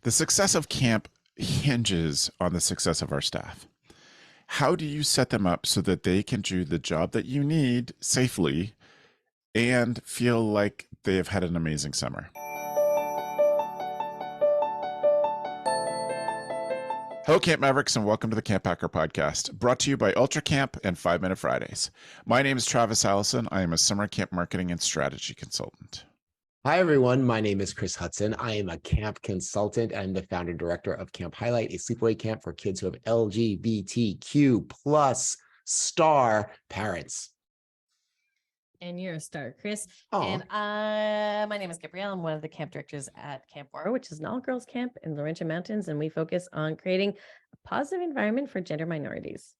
The success of camp hinges on the success of our staff. How do you set them up so that they can do the job that you need safely and feel like they have had an amazing summer? Hello, Camp Mavericks, and welcome to the CampHacker podcast, brought to you by Ultra Camp and 5 Minute Fridays. My name is Travis Allison. I am a summer camp marketing and strategy consultant. Hi, everyone. My name is Chris Hudson. I am a camp consultant. I'm the founder and director of Camp Highlight, a sleepaway camp for kids who have LGBTQ plus star parents. And you're a star, Chris. Aww. And my name is Gabrielle. I'm one of the camp directors at Camp War, which is an all-girls camp in Laurentian Mountains, and we focus on creating a positive environment for gender minorities.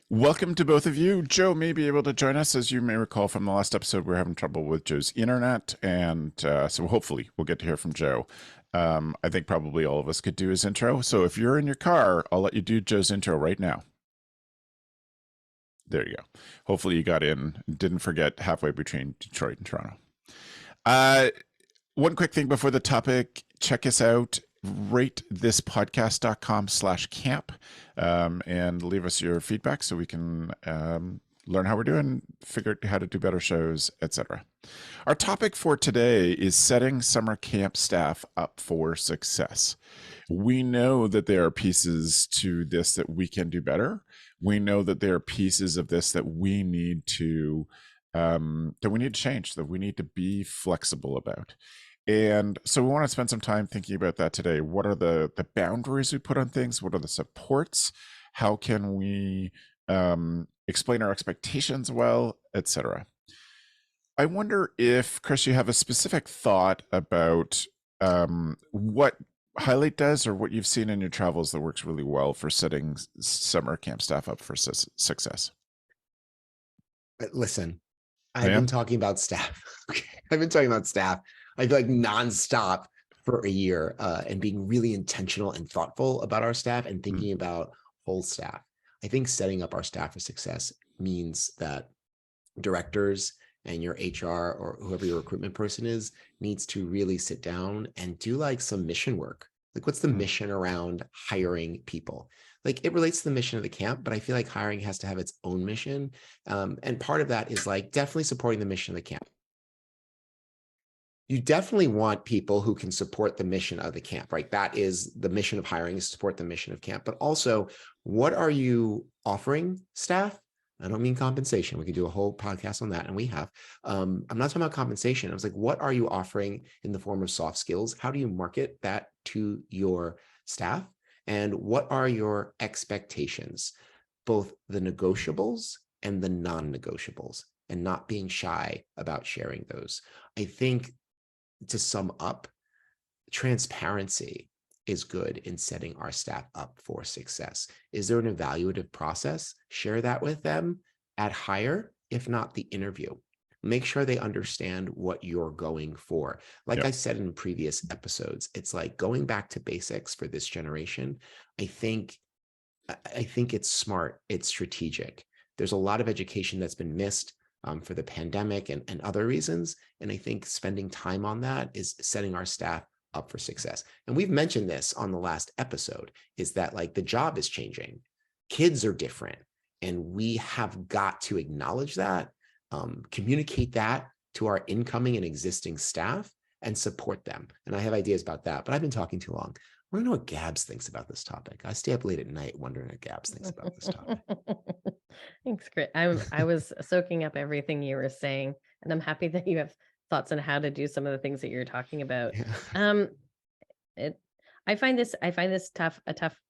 Welcome to both of you. Joe may be able to join us. As you may recall from the last episode, we're having trouble with Joe's internet, and so hopefully we'll get to hear from Joe. I think probably all of us could do his intro. So if you're in your car, I'll let you do Joe's intro right now. There you go. Hopefully you got in, didn't forget halfway between Detroit and Toronto. One quick thing before the topic, check us out, ratethispodcast.com/camp, and leave us your feedback so we can learn how we're doing, figure out how to do better shows, etc. Our topic for today is setting summer camp staff up for success. We know that there are pieces to this that we can do better. We know that there are pieces of this that we need to change, that we need to be flexible about. And so we want to spend some time thinking about that today. What are the boundaries we put on things? What are the supports? How can we explain our expectations well, etc. I wonder if, Chris, you have a specific thought about what Highlight does or what you've seen in your travels that works really well for setting summer camp staff up for success. Listen, I've been talking about staff. I've been talking about staff. I feel like nonstop for a year and being really intentional and thoughtful about our staff and thinking about whole staff. I think setting up our staff for success means that directors and your HR or whoever your recruitment person is needs to really sit down and do like some mission work. Like, what's the mission around hiring people? Like, it relates to the mission of the camp, but I feel like hiring has to have its own mission. And part of that is like definitely supporting the mission of the camp. You definitely want people who can support the mission of the camp, right? That is the mission of hiring, is to support the mission of camp. But also, what are you offering staff? I don't mean compensation. We could do a whole podcast on that, and we have. I'm not talking about compensation. I was like, what are you offering in the form of soft skills? How do you market that to your staff? And what are your expectations, both the negotiables and the non-negotiables, and not being shy about sharing those? I think, to sum up, transparency is good in setting our staff up for success. Is there an evaluative process? Share that with them at hire, if not the interview. Make sure they understand what you're going for. Like I said in previous episodes, it's like going back to basics for this generation. I think it's smart. It's strategic. There's a lot of education that's been missed for the pandemic and other reasons. And I think spending time on that is setting our staff up for success. And we've mentioned this on the last episode, is that like the job is changing. Kids are different. And we have got to acknowledge that, communicate that to our incoming and existing staff and support them. And I have ideas about that, but I've been talking too long. I want to know what Gabz thinks about this topic. I stay up late at night wondering what Gabz thinks about this topic. Thanks, Chris. I was soaking up everything you were saying, and I'm happy that you have thoughts on how to do some of the things that you're talking about. Yeah. I find this a tough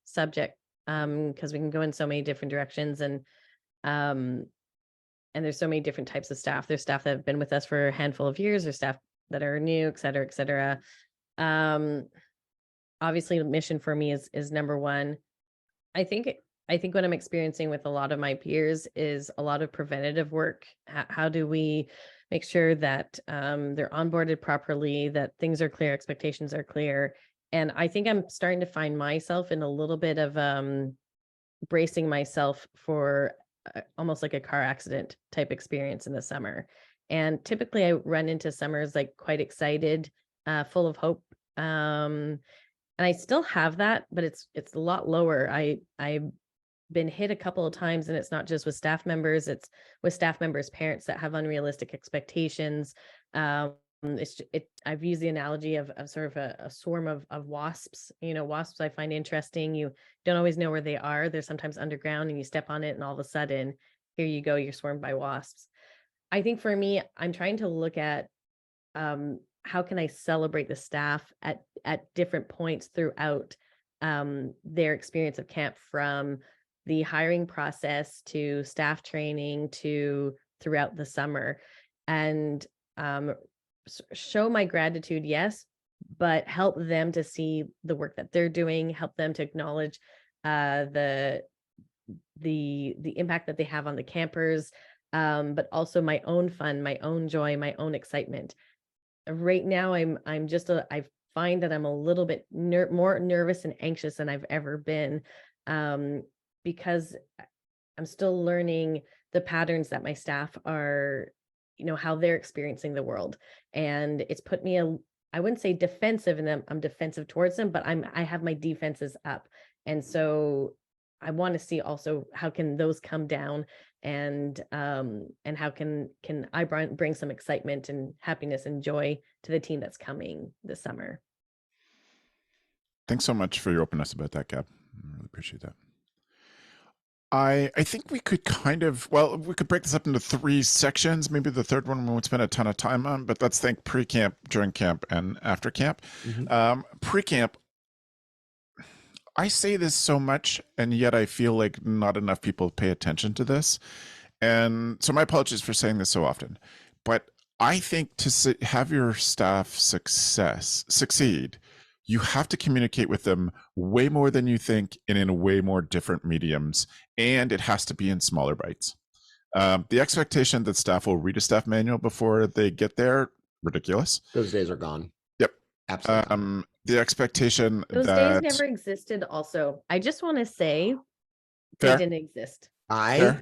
subject because we can go in so many different directions, and there's so many different types of staff. There's staff that have been with us for a handful of years, there's staff that are new, et cetera, et cetera. Obviously, the mission for me is number one. I think what I'm experiencing with a lot of my peers is a lot of preventative work. How do we make sure that they're onboarded properly, that things are clear, expectations are clear? And I think I'm starting to find myself in a little bit of bracing myself for almost like a car accident type experience in the summer. And typically I run into summers like quite excited, full of hope And I still have that, but it's a lot lower. I've been hit a couple of times, and it's not just with staff members, it's with staff members' parents that have unrealistic expectations. I've used the analogy of sort of a swarm of wasps. Wasps I find interesting. You don't always know where they are. They're sometimes underground, and you step on it, and all of a sudden, here you go, you're swarmed by wasps. I think for me, I'm trying to look at how can I celebrate the staff at different points throughout their experience of camp, from the hiring process to staff training to throughout the summer, and show my gratitude, yes, but help them to see the work that they're doing, help them to acknowledge the impact that they have on the campers, but also my own fun, my own joy, my own excitement. Right now, I find that I'm a little bit more nervous and anxious than I've ever been, because I'm still learning the patterns that my staff are, how they're experiencing the world. And it's put me I wouldn't say defensive in them. I'm defensive towards them, but I have my defenses up. And so I want to see also how can those come down, and how can I bring some excitement and happiness and joy to the team that's coming this summer. Thanks so much for your openness about that, Gab. I really appreciate that. I think we could we could break this up into 3 sections. Maybe the third one we won't spend a ton of time on, but let's think pre-camp, during camp, and after camp. Pre-camp, I say this so much, and yet I feel like not enough people pay attention to this. And so my apologies for saying this so often, but I think to have your staff succeed, you have to communicate with them way more than you think, and in way more different mediums, and it has to be in smaller bites. The expectation that staff will read a staff manual before they get there, ridiculous. Those days are gone. Yep. Absolutely. The expectation those that days never existed. Also, I just want to say Fair. they didn't exist. I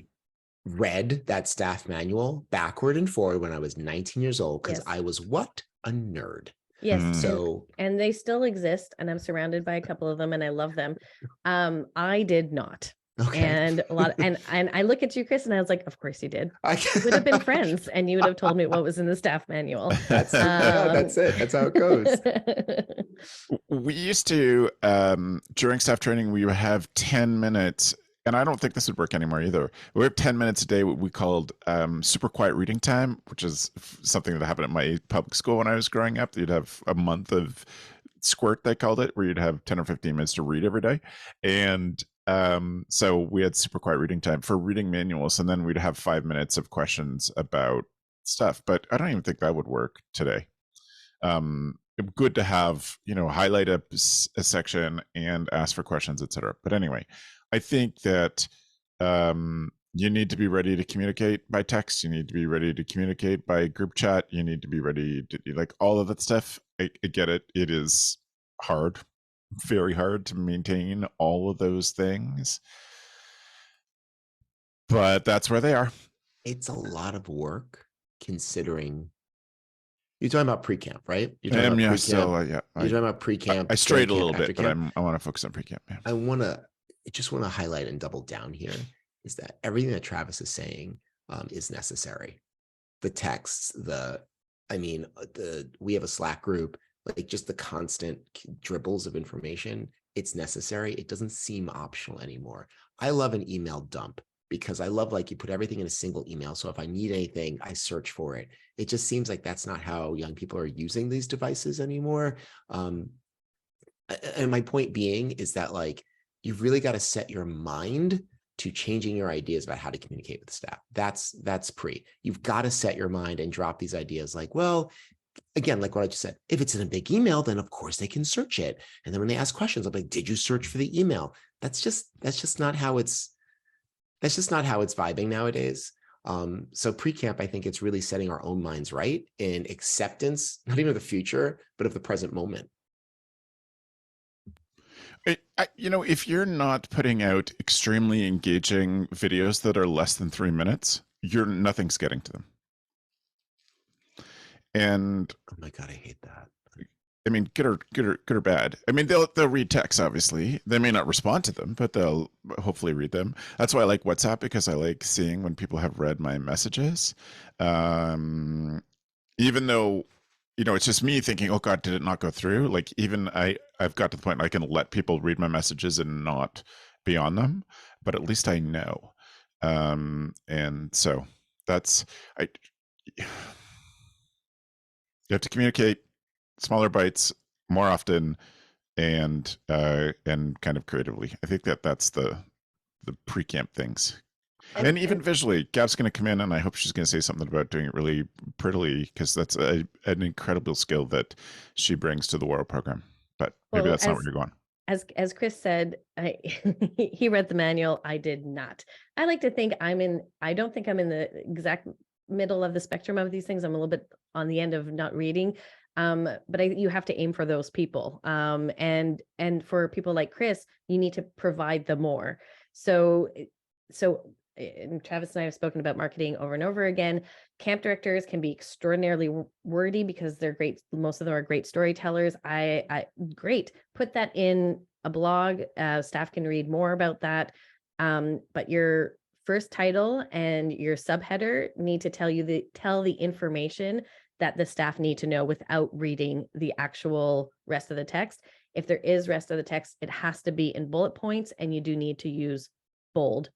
read that staff manual backward and forward when I was 19 years old, because I was what? A nerd. Yes. So, and they still exist, and I'm surrounded by a couple of them, and I love them. I did not. Okay. And a lot, and I look at you, Chris, and I was like, of course you did. We would have been friends, and you would have told me what was in the staff manual. That's it. That's how it goes. We used to, during staff training, we would have 10 minutes, and I don't think this would work anymore either. We have 10 minutes a day, what we called super quiet reading time, which is something that happened at my public school when I was growing up. You'd have a month of squirt, they called it, where you'd have 10 or 15 minutes to read every day. And so we had super quiet reading time for reading manuals, and then we'd have 5 minutes of questions about stuff. But I don't even think that would work today. Good to have, highlight a section and ask for questions, etc. But anyway, I think that you need to be ready to communicate by text. You need to be ready to communicate by group chat. You need to be ready to, like, all of that stuff. I get it. It is hard, very hard to maintain all of those things, but that's where they are. It's a lot of work, considering you're talking about pre-camp, right? You're talking about pre-camp. You're talking about pre-camp. I strayed a little camp, bit, but I want to focus on pre-camp. Yeah. I just want to highlight and double down here is that everything that Travis is saying is necessary. The texts, we have a Slack group, like just the constant dribbles of information. It's necessary. It doesn't seem optional anymore. I love an email dump, because I love, like, you put everything in a single email. So if I need anything, I search for it. It just seems like that's not how young people are using these devices anymore. And my point being is that, like, you've really got to set your mind to changing your ideas about how to communicate with staff. That's you've got to set your mind and drop these ideas like, well, again, like what I just said, if it's in a big email, then of course they can search it. And then when they ask questions, I'm like, did you search for the email? That's just not how it's vibing nowadays. So pre-camp, I think it's really setting our own minds right in acceptance, not even of the future, but of the present moment. If you're not putting out extremely engaging videos that are less than 3 minutes, nothing's getting to them. And oh my God, I hate that. I mean, good or bad. I mean, they'll read text. Obviously, they may not respond to them, but they'll hopefully read them. That's why I like WhatsApp, because I like seeing when people have read my messages. Even though, it's just me thinking, oh God, did it not go through? Like, even I've got to the point I can let people read my messages and not be on them, but at least I know. And so that's you have to communicate smaller bites more often, and kind of creatively. I think that's the pre-camp things. And even visually, Gab's going to come in, and I hope she's going to say something about doing it really prettily, because that's an incredible skill that she brings to the World program. But maybe that's not where you're going. As Chris said, he read the manual. I did not. I like to think I don't think I'm in the exact middle of the spectrum of these things. I'm a little bit on the end of not reading. But you have to aim for those people. And for people like Chris, you need to provide them more. So and Travis and I have spoken about marketing over and over again. Camp directors can be extraordinarily wordy because they're great. Most of them are great storytellers. Great. Put that in a blog. Staff can read more about that. But your first title and your subheader need to tell the information that the staff need to know without reading the actual rest of the text. If there is rest of the text, it has to be in bullet points, and you do need to use bold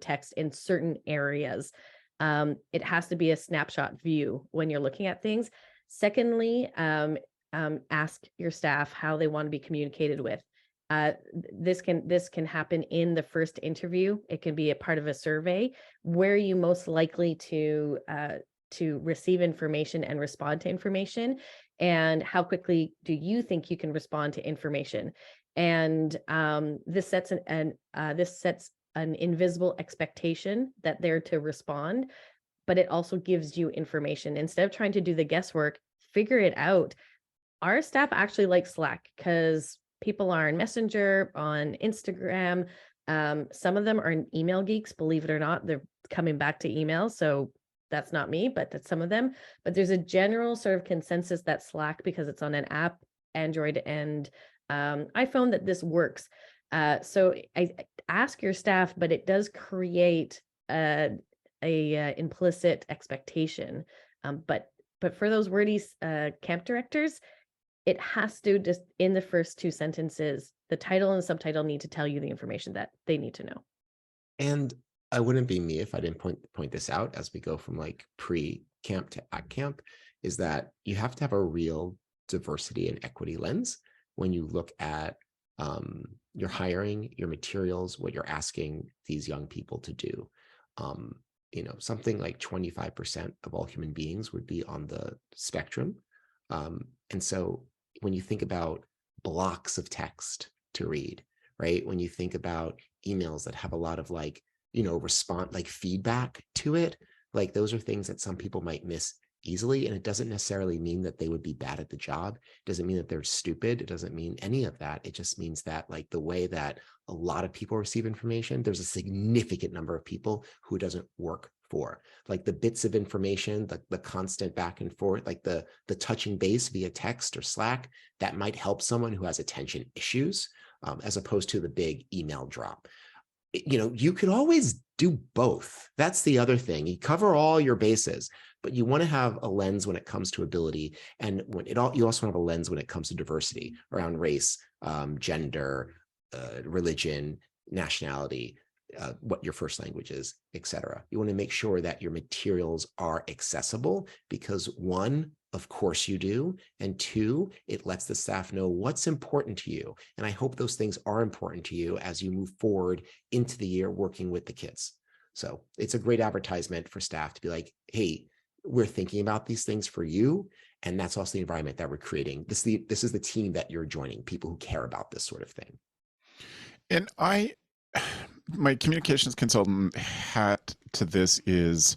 text in certain areas. It has to be a snapshot view when you're looking at things. Secondly, ask your staff how they want to be communicated with. This can happen in the first interview. It can be a part of a survey. Where are you most likely to receive information and respond to information, and how quickly do you think you can respond to information? And this sets an invisible expectation that they're to respond, but it also gives you information. Instead of trying to do the guesswork, figure it out. Our staff actually likes Slack because people are on Messenger, on Instagram. Some of them are email geeks, believe it or not. They're coming back to email. So that's not me, but that's some of them. But there's a general sort of consensus that Slack, because it's on an app, Android and iPhone, that this works. So I ask your staff, but it does create a implicit expectation. But for those wordy camp directors, it has to, just in the first two sentences, the title and the subtitle need to tell you the information that they need to know. And I wouldn't be me if I didn't point this out as we go from like pre-camp to at camp, is that you have to have a real diversity and equity lens when you look at your hiring, your materials, what you're asking these young people to do. Something like 25% of all human beings would be on the spectrum. And so when you think about blocks of text to read, right? When you think about emails that have a lot of feedback to it, like those are things that some people might miss easily. And it doesn't necessarily mean that they would be bad at the job. It doesn't mean that they're stupid. It doesn't mean any of that. It just means that like the way that a lot of people receive information, there's a significant number of people who it doesn't work for. Like the bits of information, the constant back and forth, like the touching base via text or Slack, that might help someone who has attention issues, as opposed to the big email drop. You could always do both. That's the other thing. You cover all your bases, but you want to have a lens when it comes to ability. And you also have a lens when it comes to diversity around race, gender, religion, nationality, what your first language is, etc. You want to make sure that your materials are accessible because one, of course you do. And two, it lets the staff know what's important to you. And I hope those things are important to you as you move forward into the year working with the kids. So it's a great advertisement for staff to be like, hey, we're thinking about these things for you. And that's also the environment that we're creating. This is the team that you're joining, people who care about this sort of thing. And my communications consultant hat to this is,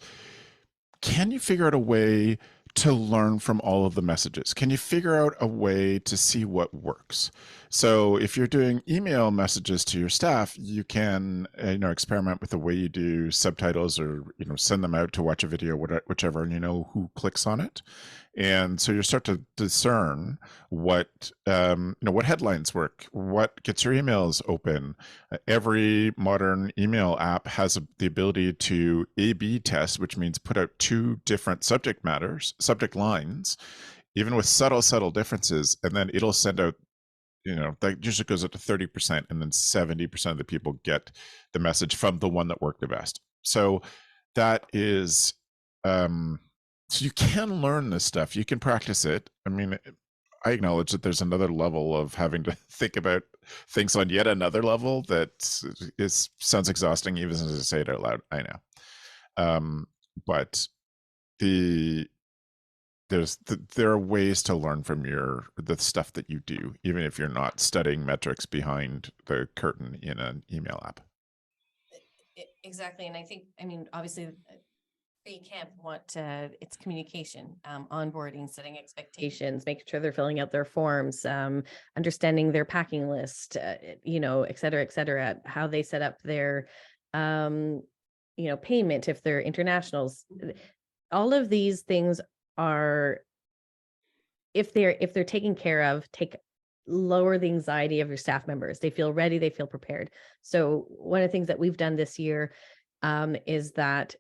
can you figure out a way to learn from all of the messages? Can you figure out a way to see what works? So if you're doing email messages to your staff, you can experiment with the way you do subtitles, or send them out to watch a video, whichever, and who clicks on it. And so you start to discern what what headlines work, what gets your emails open. Every modern email app has the ability to A/B test, which means put out two different subject lines, even with subtle differences, and then it'll send out, that usually goes up to 30%, and then 70% of the people get the message from the one that worked the best. So that is, so you can learn this stuff. You can practice it. I mean, I acknowledge that there's another level of having to think about things on yet another level that sounds exhausting, even as I say it out loud. I know. But there are ways to learn from the stuff that you do, even if you're not studying metrics behind the curtain in an email app. Exactly. And I think, obviously camp want it's communication, onboarding, setting expectations, making sure they're filling out their forms, understanding their packing list, et cetera, how they set up their, payment if they're internationals. All of these things are, if they're taken care of, lower the anxiety of your staff members. They feel ready, they feel prepared. So one of the things that we've done this year is that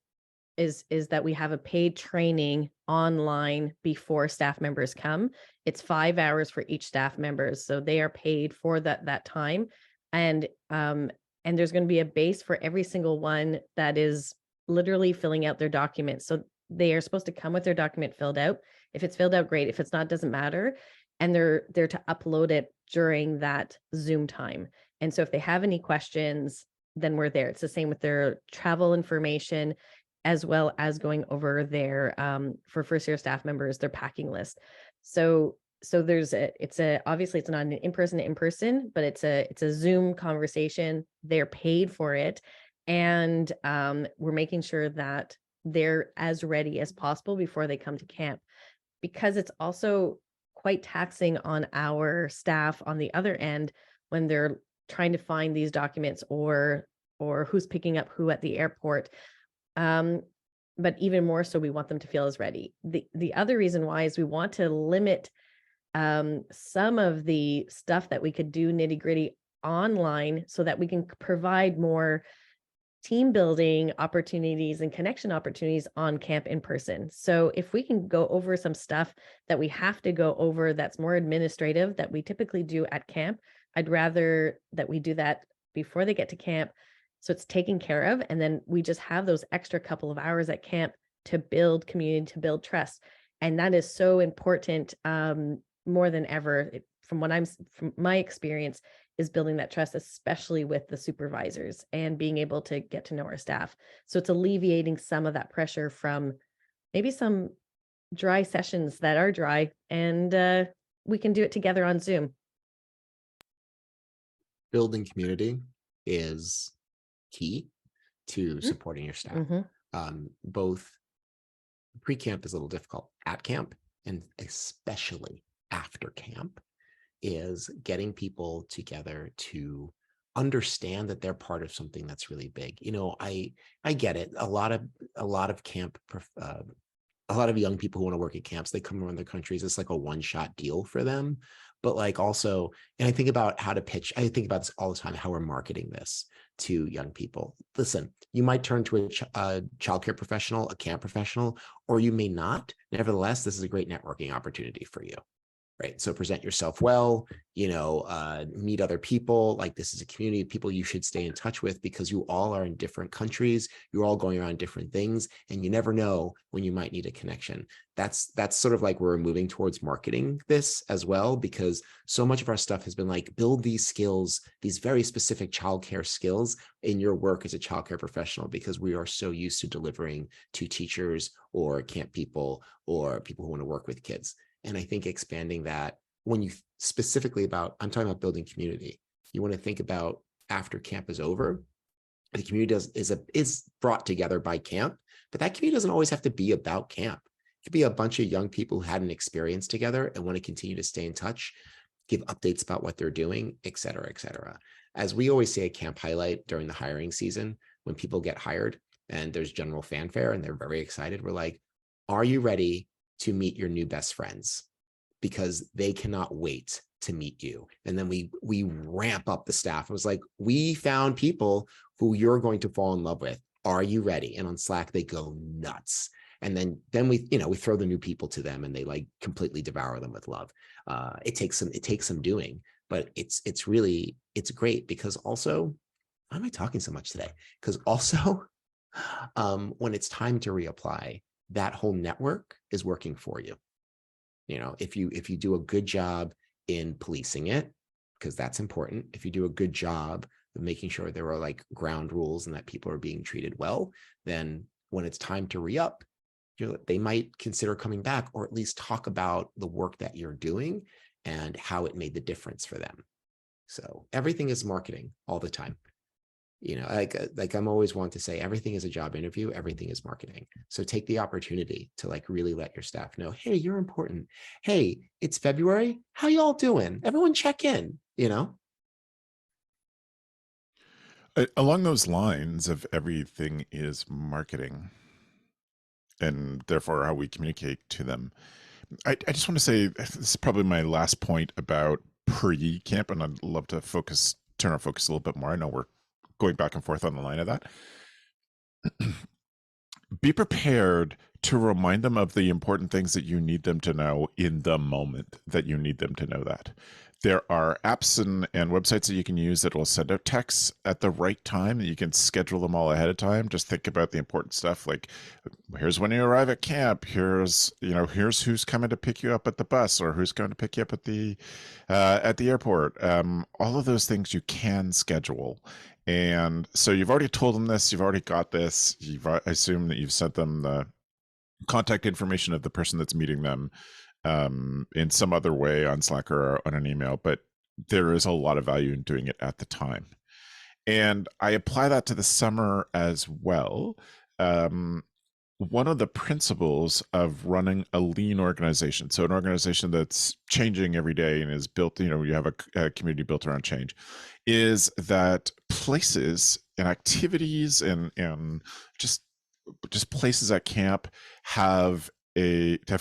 we have a paid training online before staff members come. It's 5 hours for each staff members, so they are paid for that time, and there's going to be a base for every single one that is literally filling out their documents. So they are supposed to come with their document filled out. If it's filled out, great. If it's not, doesn't matter. And they're to upload it during that Zoom time. And so if they have any questions, then we're there. It's the same with their travel information, as well as going over their, for first year staff members, their packing list. So obviously it's not an in-person, but it's a Zoom conversation. They're paid for it. And we're making sure that they're as ready as possible before they come to camp, because it's also quite taxing on our staff on the other end when they're trying to find these documents or who's picking up who at the airport. But even more so, we want them to feel as ready. The other reason why is we want to limit some of the stuff that we could do nitty-gritty online, so that we can provide more team building opportunities and connection opportunities on camp in person. So if we can go over some stuff that we have to go over that's more administrative that we typically do at camp, I'd rather that we do that before they get to camp, so it's taken care of, and then we just have those extra couple of hours at camp to build community, to build trust. And that is so important, more than ever. From my experience, is building that trust, especially with the supervisors, and being able to get to know our staff. So it's alleviating some of that pressure from maybe some dry sessions that are dry, and we can do it together on Zoom. Building community is key to supporting your staff. Both pre-camp is a little difficult. At camp, and especially after camp, is getting people together to understand that they're part of something that's really big. I get it. A lot of camp, a lot of young people who want to work at camps, they come around their countries. It's like a one-shot deal for them. But also, and I think about how to pitch. I think about this all the time, how we're marketing this to young people. Listen, you might turn to a childcare professional, a camp professional, or you may not. Nevertheless, this is a great networking opportunity for you. Right. So present yourself well, meet other people. Like, this is a community of people you should stay in touch with, because you all are in different countries. You're all going around different things, and you never know when you might need a connection. That's sort of like we're moving towards marketing this as well, because so much of our stuff has been like, build these skills, these very specific childcare skills in your work as a childcare professional, because we are so used to delivering to teachers or camp people or people who want to work with kids. And I think expanding that, when you specifically I'm talking about building community, you want to think about after camp is over, the community is brought together by camp, but that community doesn't always have to be about camp. It could be a bunch of young people who had an experience together and want to continue to stay in touch, give updates about what they're doing, et cetera, et cetera. As we always say at Camp Highlight during the hiring season, when people get hired and there's general fanfare and they're very excited, we're like, are you ready to meet your new best friends because they cannot wait to meet you. And then we ramp up the staff. It was like, we found people who you're going to fall in love with. Are you ready? And on Slack, they go nuts. And then we throw the new people to them and they like completely devour them with love. It takes some doing, but it's great because also, why am I talking so much today? Because also, when it's time to reapply, that whole network is working for you. If you do a good job in policing it, because that's important. If you do a good job of making sure there are like ground rules and that people are being treated well, then when it's time to re-up, they might consider coming back, or at least talk about the work that you're doing and how it made the difference for them. So everything is marketing all the time. Like I'm always want to say, everything is a job interview, everything is marketing. So take the opportunity to like really let your staff know, hey, you're important. Hey, it's February. How y'all doing? Everyone check in, Along those lines of everything is marketing, and therefore how we communicate to them. I just want to say, this is probably my last point about pre-camp, and I'd love to turn our focus a little bit more. I know we're going back and forth on the line of that. Be prepared to remind them of the important things that you need them to know in the moment that you need them to know that. There are apps and websites that you can use that will send out texts at the right time. You can schedule them all ahead of time. Just think about the important stuff, like here's when you arrive at camp. Here's who's coming to pick you up at the bus, or who's going to pick you up at the airport. All of those things you can schedule. And so you've already told them this. You've already got this. I assume that you've sent them the contact information of the person that's meeting them in some other way on Slack or on an email, but there is a lot of value in doing it at the time. And I apply that to the summer as well. One of the principles of running a lean organization, so an organization that's changing every day and is built, you have a community built around change, is that places and activities and just places at camp have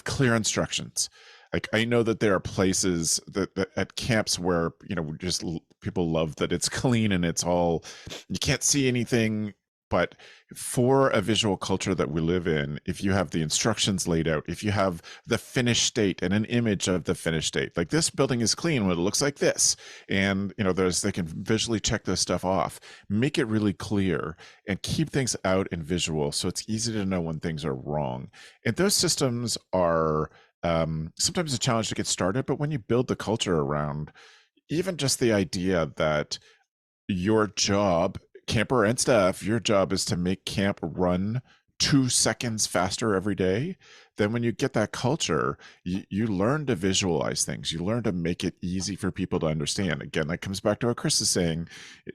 clear instructions. Like, I know that there are places that at camps where, just people love that it's clean and it's all, you can't see anything. But for a visual culture that we live in, if you have the instructions laid out, if you have the finished state and an image of the finished state, like this building is clean when it looks like this, and they can visually check this stuff off, make it really clear, and keep things out in visual so it's easy to know when things are wrong. And those systems are sometimes a challenge to get started, but when you build the culture around even just the idea that your job, camper and staff, your job is to make camp run 2 seconds faster every day, then when you get that culture, you learn to visualize things. You learn to make it easy for people to understand. Again, that comes back to what Chris is saying.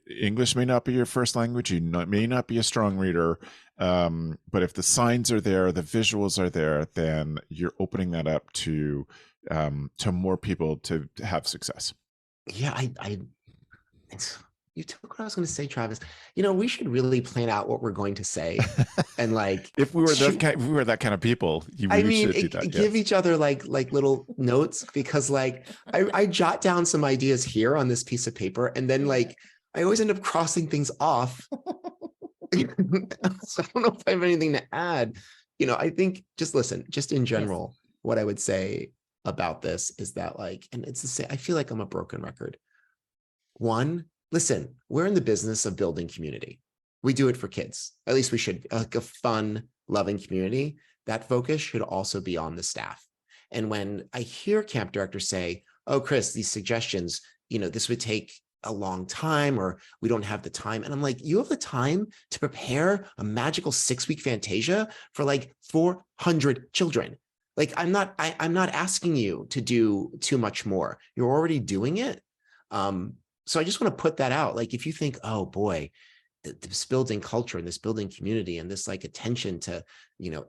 English may not be your first language. You may not be a strong reader. But if the signs are there, the visuals are there, then you're opening that up to more people to have success. Yeah, you took what I was going to say, Travis. We should really plan out what we're going to say, and like, if we were that kind of people, should do that. Give each other like little notes, because like I jot down some ideas here on this piece of paper, and then like I always end up crossing things off. So I don't know if I have anything to add. I think just in general, what I would say about this is that like, and it's the same. I feel like I'm a broken record. One. Listen, we're in the business of building community. We do it for kids. At least we should, like a fun, loving community. That focus should also be on the staff. And when I hear camp directors say, oh, Chris, these suggestions, this would take a long time, or we don't have the time. And I'm like, you have the time to prepare a magical 6-week Fantasia for like 400 children. Like, I'm not asking you to do too much more. You're already doing it. So I just want to put that out. Like, if you think, oh boy, this building culture and this building community and this like attention to,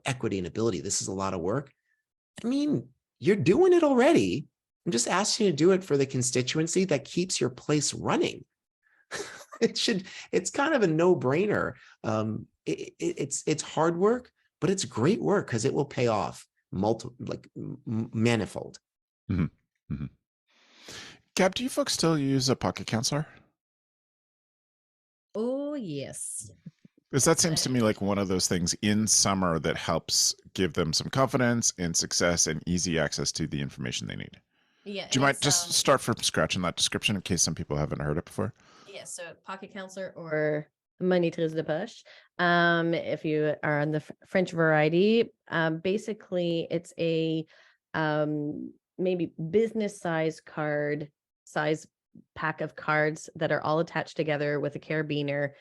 equity and ability, this is a lot of work. I mean, you're doing it already. I'm just asking you to do it for the constituency that keeps your place running. It's kind of a no-brainer. It's hard work, but it's great work because it will pay off manifold. Mhm. Mhm. Gab, do you folks still use a pocket counselor? Oh, yes. Because that seems to me like one of those things in summer that helps give them some confidence and success and easy access to the information they need. Yeah, Do you and mind just start from scratch in that description in case some people haven't heard it before? yeah, so pocket counselor or monitrice de poche. If you are on the French variety, basically it's a maybe business size pack of cards that are all attached together with a carabiner.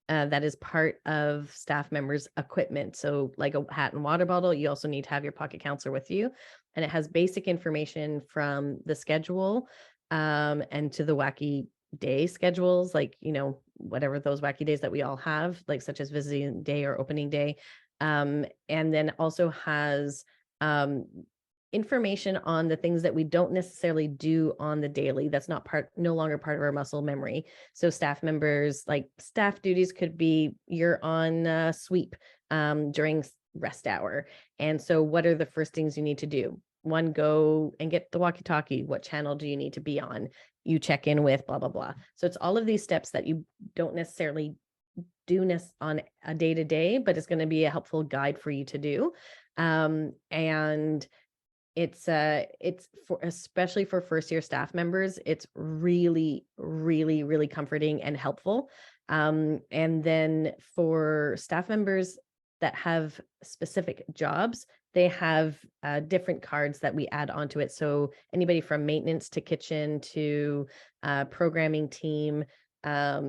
That is part of staff members' equipment. So, like a hat and water bottle, you also need to have your pocket counselor with you. And it has basic information from the schedule and to the wacky day schedules, like, whatever those wacky days that we all have, like such as visiting day or opening day. And then also has information on the things that we don't necessarily do on the daily. That's no longer part of our muscle memory. So staff members, like staff duties could be you're on sweep during rest hour. And so what are the first things you need to do? One, go and get the walkie-talkie. What channel do you need to be on? You check in with blah, blah, blah. So it's all of these steps that you don't necessarily do on a day-to-day, but it's going to be a helpful guide for you to do. And it's for, especially for first year staff members, it's really, really, really comforting and helpful. And then for staff members that have specific jobs, they have different cards that we add onto it. So anybody from maintenance to kitchen to programming team, how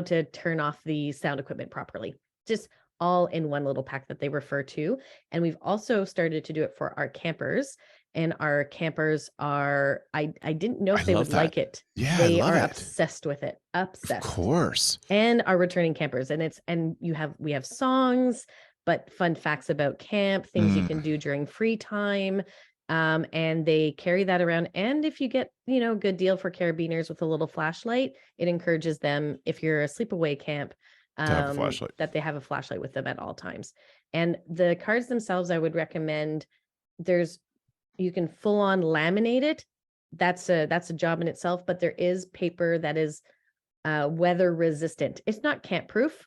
to turn off the sound equipment properly, just all in one little pack that they refer to. And we've also started to do it for our campers. And our campers are, I didn't know if they would like it. Yeah, they I love are it. obsessed with it. Obsessed. Of course. And our returning campers. And we have songs, but fun facts about camp, things you can do during free time. And they carry that around. And if you get, good deal for carabiners with a little flashlight, it encourages them, if you're a sleepaway camp, to have a flashlight, that they have a flashlight with them at all times. And the cards themselves, I would recommend, you can full on laminate it. That's a job in itself, but there is paper that is weather resistant. It's not camp proof,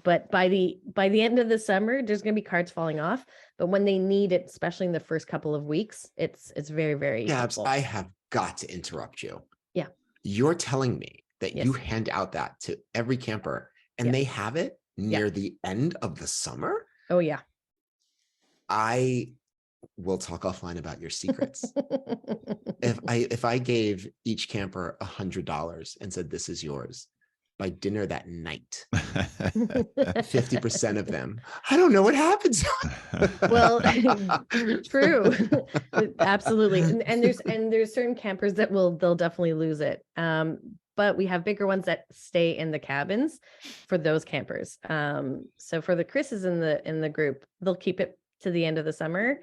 but by the end of the summer, there's going to be cards falling off. But when they need it, especially in the first couple of weeks, it's very, very Gabz, helpful. I have got to interrupt you. Yeah. You're telling me that Yes. you hand out that to every camper and they have it near the end of the summer? Oh, yeah. I will talk offline about your secrets. If I gave each camper $100 and said, this is yours, by dinner that night, 50% of them, I don't know what happens. Well, true. Absolutely. And there's certain campers that they'll definitely lose it. But we have bigger ones that stay in the cabins for those campers. So for the Chris's in the group, they'll keep it to the end of the summer,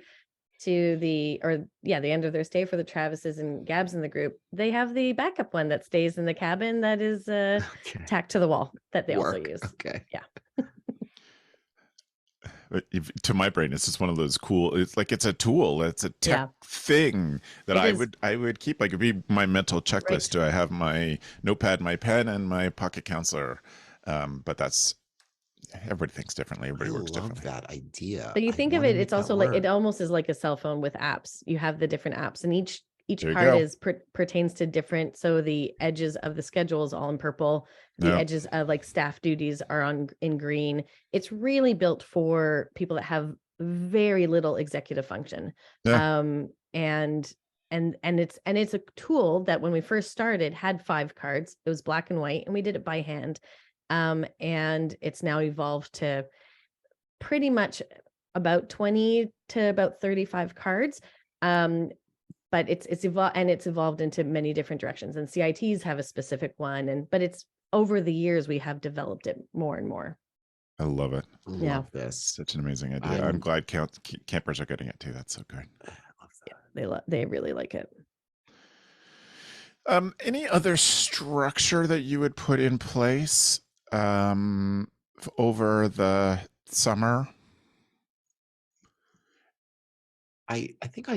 the end of their stay. For the Travises and Gabs in the group, they have the backup one that stays in the cabin that is tacked to the wall that they also use. Okay. Yeah. To my brain, it's just one of those cool, it's like it's a tool, it's a tech thing that I would keep. Like, it'd be my mental checklist. Right. Do I have my notepad, my pen, and my pocket counselor? But that's, everybody thinks differently. Everybody works differently. That idea. But you think of it, it's also like, it almost is like a cell phone with apps. You have the different apps, and each card pertains to different. So the edges of the schedule is all in purple. The edges of like staff duties are in green. It's really built for people that have very little executive function. And it's a tool that when we first started had 5 cards. It was black and white, and we did it by hand. And it's now evolved to pretty much about 20 to about 35 cards. But it's evolved into many different directions, and CITs have a specific one, but it's over the years we have developed it more and more. I love it. Love this. Such an amazing idea. I'm glad campers are getting it too. That's so great. I love that. Yeah, they really like it. Any other structure that you would put in place over the summer? I think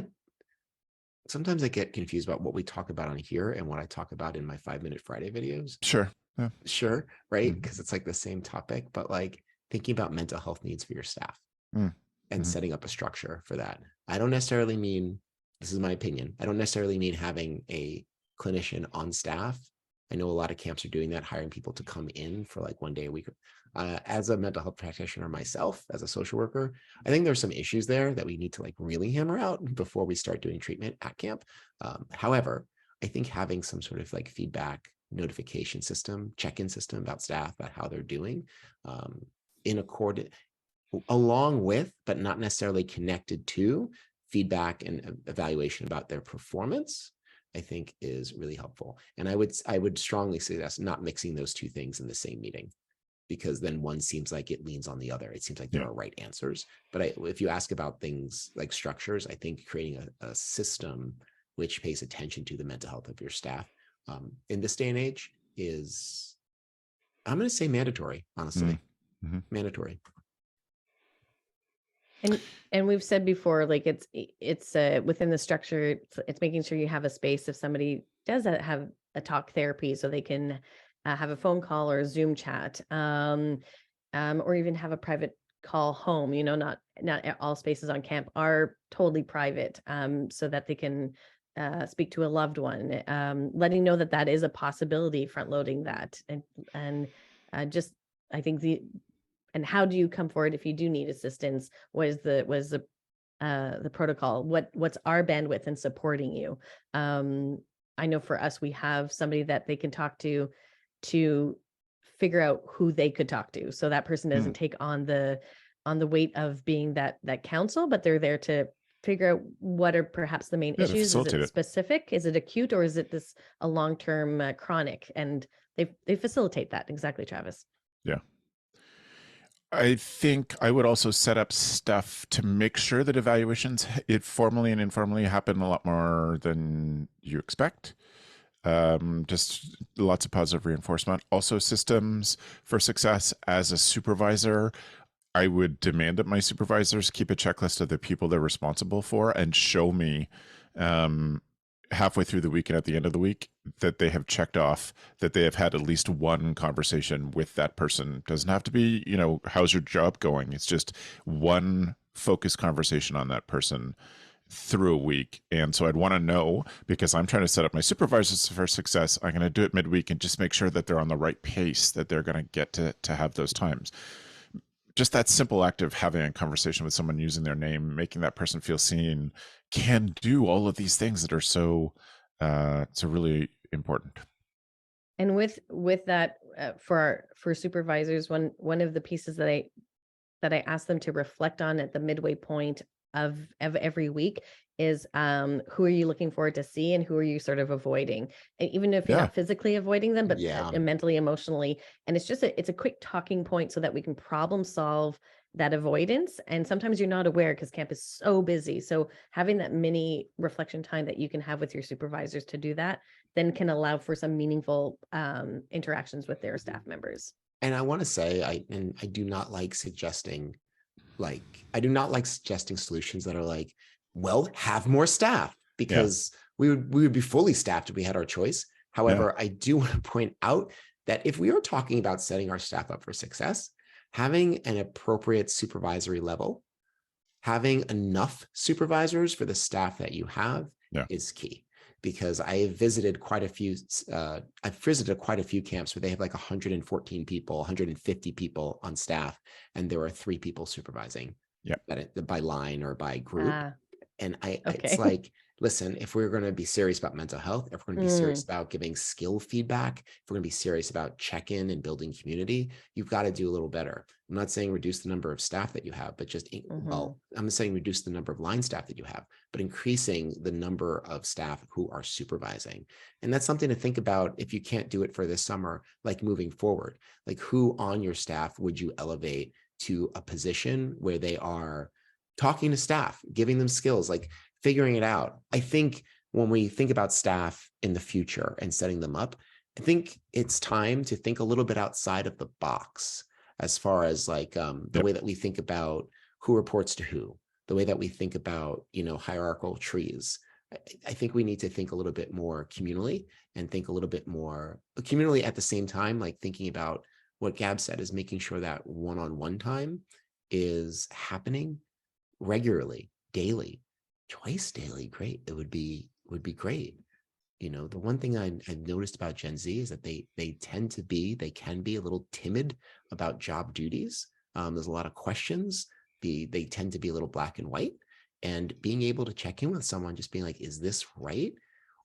sometimes I get confused about what we talk about on here and what I talk about in my 5-Minute Friday videos. Sure. Yeah. Sure. Right. Mm. Because it's like the same topic, but like thinking about mental health needs for your staff Mm. and Mhm. setting up a structure for that. I don't necessarily mean, this is my opinion, I don't necessarily mean having a clinician on staff. I know a lot of camps are doing that, hiring people to come in for like 1 day a week. As a mental health practitioner myself, as a social worker, I think there's some issues there that we need to like really hammer out before we start doing treatment at camp. However, I think having some sort of like feedback notification system, check-in system about staff, about how they're doing, in accord, along with, but not necessarily connected to, feedback and evaluation about their performance, I think is really helpful. And I would strongly suggest not mixing those two things in the same meeting, because then one seems like it leans on the other. It seems like there Yeah. are right answers. But if you ask about things like structures, I think creating a system which pays attention to the mental health of your staff in this day and age is, I'm going to say mandatory, honestly. Mm-hmm. Mandatory. And we've said before, like it's within the structure, it's making sure you have a space if somebody does have a talk therapy, so they can have a phone call or a Zoom chat, or even have a private call home. You know, not all spaces on camp are totally private, so that they can speak to a loved one, letting know that is a possibility, front loading that, and just, I think and how do you come forward if you do need assistance? What is the protocol? What's our bandwidth in supporting you? I know for us, we have somebody that they can talk to figure out who they could talk to, so that person doesn't take on the weight of being that counsel, but they're there to figure out what are perhaps the main issues. Is it specific? Is it acute? Or is it a long-term chronic? And they facilitate that. Exactly, Travis. Yeah. I think I would also set up stuff to make sure that evaluations, formally and informally, happen a lot more than you expect. Just lots of positive reinforcement. Also, systems for success. As a supervisor, I would demand that my supervisors keep a checklist of the people they're responsible for and show me halfway through the week and at the end of the week that they have checked off that they have had at least one conversation with that person. Doesn't have to be, how's your job going? It's just one focused conversation on that person through a week. And so I'd want to know, because I'm trying to set up my supervisors for success, I'm going to do it midweek and just make sure that they're on the right pace, that they're going to get to have those times. Just that simple act of having a conversation with someone, using their name, making that person feel seen, can do all of these things that are so really important. And with that, for supervisors, one of the pieces that I ask them to reflect on at the midway point of every week is, who are you looking forward to see, and who are you sort of avoiding? And even if you're not physically avoiding them, but mentally, emotionally. And it's just it's a quick talking point so that we can problem solve that avoidance. And sometimes you're not aware because camp is so busy. So having that mini reflection time that you can have with your supervisors to do that, then can allow for some meaningful interactions with their staff members. And I want to say, I do not like suggesting, solutions that are like, well, have more staff, because we would be fully staffed if we had our choice. However, I do want to point out that if we are talking about setting our staff up for success, having an appropriate supervisory level, having enough supervisors for the staff that you have is key. Because I have visited quite a few, camps where they have like 114 people, 150 people on staff, and there are 3 people supervising by line or by group. And it's like, listen, if we're going to be serious about mental health, if we're going to be serious about giving skill feedback, if we're going to be serious about check-in and building community, you've got to do a little better. I'm not saying reduce the number of staff that you have, but just, I'm saying reduce the number of line staff that you have, but increasing the number of staff who are supervising. And that's something to think about if you can't do it for this summer, like moving forward. Like, who on your staff would you elevate to a position where they are talking to staff, giving them skills, like figuring it out. I think when we think about staff in the future and setting them up, I think it's time to think a little bit outside of the box as far as like the way that we think about who reports to who, the way that we think about, hierarchical trees. I think we need to think a little bit more communally and think a little bit more communally at the same time, like thinking about what Gab said, is making sure that one-on-one time is happening regularly, daily, twice daily. Great. It would be great. The one thing I've noticed about Gen Z is that they can be a little timid about job duties. There's a lot of questions. They tend to be a little black and white, and being able to check in with someone, just being like, is this right?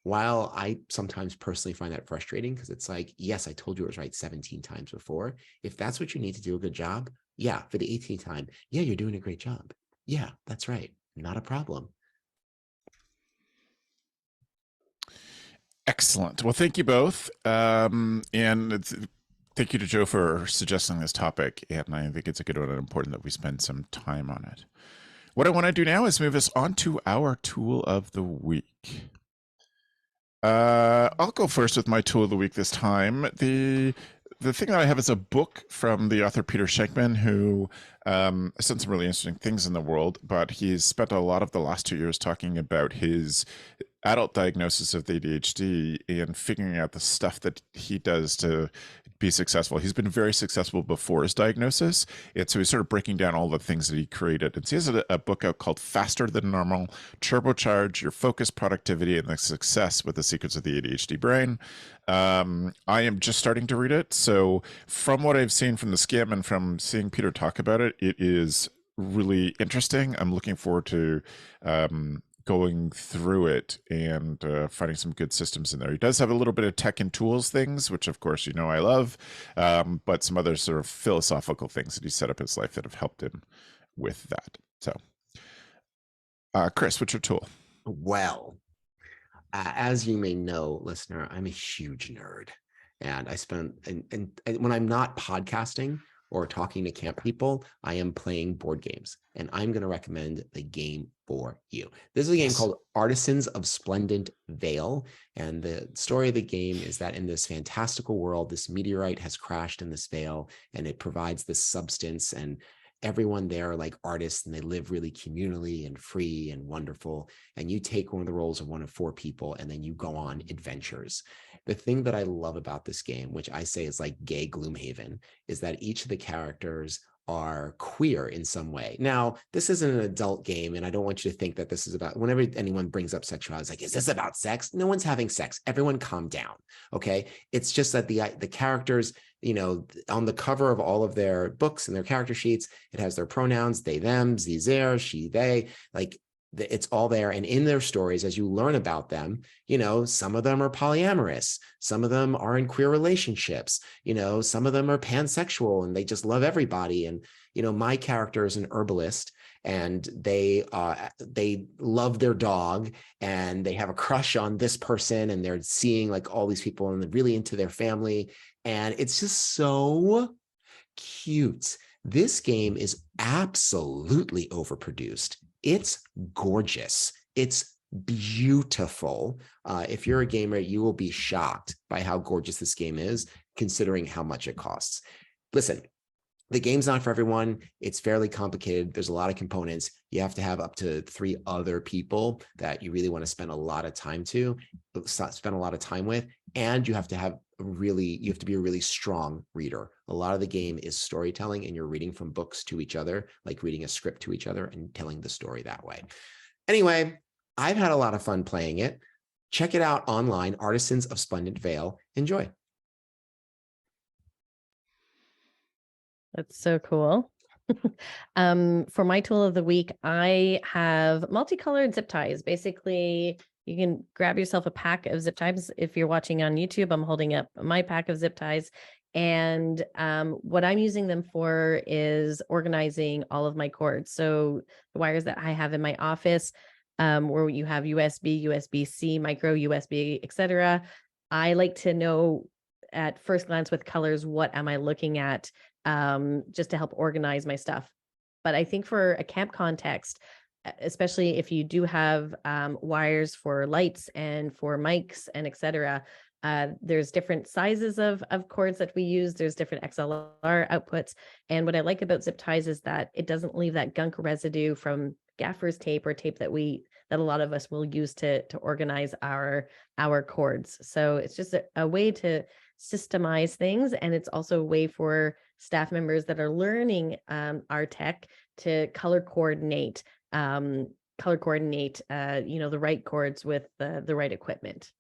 While I sometimes personally find that frustrating, because it's like, yes, I told you it was right 17 times before. If that's what you need to do a good job, yeah, for the 18th time, yeah, you're doing a great job. Yeah, that's right. Not a problem. Excellent. Well, thank you both. Thank you to Joe for suggesting this topic. And I think it's a good one and important that we spend some time on it. What I want to do now is move us on to our tool of the week. I'll go first with my tool of the week this time. The thing that I have is a book from the author Peter Shankman, who has done some really interesting things in the world, but he's spent a lot of the last 2 years talking about his adult diagnosis of ADHD and figuring out the stuff that he does to be successful. He's been very successful before his diagnosis. And so he's sort of breaking down all the things that he created. And so he has a book out called Faster Than Normal, Turbocharge Your Focus, Productivity, and the Success with the Secrets of the ADHD Brain. I am just starting to read it. So from what I've seen from the skim and from seeing Peter talk about it, it is really interesting. I'm looking forward to going through it and finding some good systems in there. He does have a little bit of tech and tools things, which of course, I love, but some other sort of philosophical things that he set up in his life that have helped him with that. So, Chris, what's your tool? Well, as you may know, listener, I'm a huge nerd, and I spend, and when I'm not podcasting or talking to camp people, I am playing board games, and I'm going to recommend the game for you. This is a game called Artisans of Spendent, Vale, and the story of the game is that in this fantastical world, this meteorite has crashed in this vale, and it provides this substance, and everyone there are like artists, and they live really communally and free and wonderful. And you take one of the roles of one of 4 people, and then you go on adventures. The thing that I love about this game, which I say is like gay Gloomhaven, is that each of the characters are queer in some way. Now, this isn't an adult game, and I don't want you to think that this is about, whenever anyone brings up sexuality, it's like, is this about sex? No one's having sex. Everyone calm down, okay? It's just that the characters, on the cover of all of their books and their character sheets, it has their pronouns, they, them, ze, there, she, they, like, it's all there. And in their stories, as you learn about them, some of them are polyamorous, some of them are in queer relationships, some of them are pansexual and they just love everybody. And, my character is an herbalist, and they love their dog, and they have a crush on this person, and they're seeing like all these people and they're really into their family. And it's just so cute. This game is absolutely overproduced. It's gorgeous. It's beautiful. If you're a gamer, you will be shocked by how gorgeous this game is, considering how much it costs. Listen, the game's not for everyone. It's fairly complicated. There's a lot of components. You have to have up to 3 other people that you really want to spend a lot of time with. And you have to be a really strong reader. A lot of the game is storytelling, and you're reading from books to each other, like reading a script to each other and telling the story that way. Anyway, I've had a lot of fun playing it. Check it out online, Artisans of Spendent Vale. Enjoy. That's so cool. For my tool of the week, I have multicolored zip ties. Basically, you can grab yourself a pack of zip ties. If you're watching on YouTube, I'm holding up my pack of zip ties. And what I'm using them for is organizing all of my cords. So the wires that I have in my office, where you have USB, USB-C, micro USB, etc. I like to know at first glance with colors, what am I looking at, just to help organize my stuff. But I think for a camp context, especially if you do have wires for lights and for mics and etc., there's different sizes of cords that we use. There's different XLR outputs. And what I like about zip ties is that it doesn't leave that gunk residue from gaffer's tape or tape that a lot of us will use to organize our cords. So it's just a way to systemize things, and it's also a way for staff members that are learning our tech to color coordinate the right cords with the right equipment.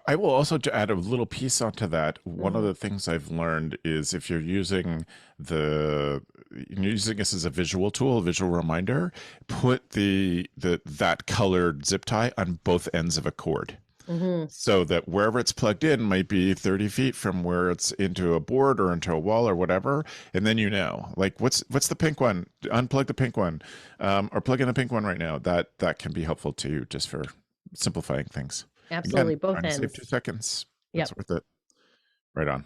I will also add a little piece onto that. One of the things I've learned is if you're using this as a visual tool, a visual reminder, put that colored zip tie on both ends of a cord. So that wherever it's plugged in might be 30 feet from where it's into a board or into a wall or whatever. And then, like, what's the pink one? Unplug the pink one, or plug in the pink one right now. That can be helpful too, just for simplifying things. Absolutely. Again, both ends. save 2 seconds. Yep. That's worth it. Right on.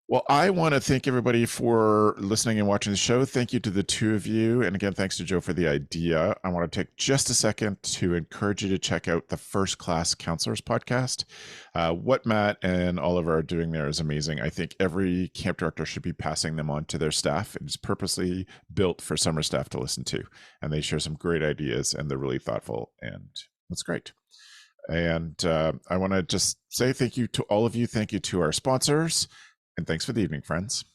Well, I want to thank everybody for listening and watching the show. Thank you to the two of you. And again, thanks to Joe for the idea. I want to take just a second to encourage you to check out the First Class Counselors podcast. What Matt and Oliver are doing there is amazing. I think every camp director should be passing them on to their staff. It's purposely built for summer staff to listen to. And they share some great ideas, and they're really thoughtful. And that's great. And I want to just say thank you to all of you. Thank you to our sponsors. And thanks for the evening, friends.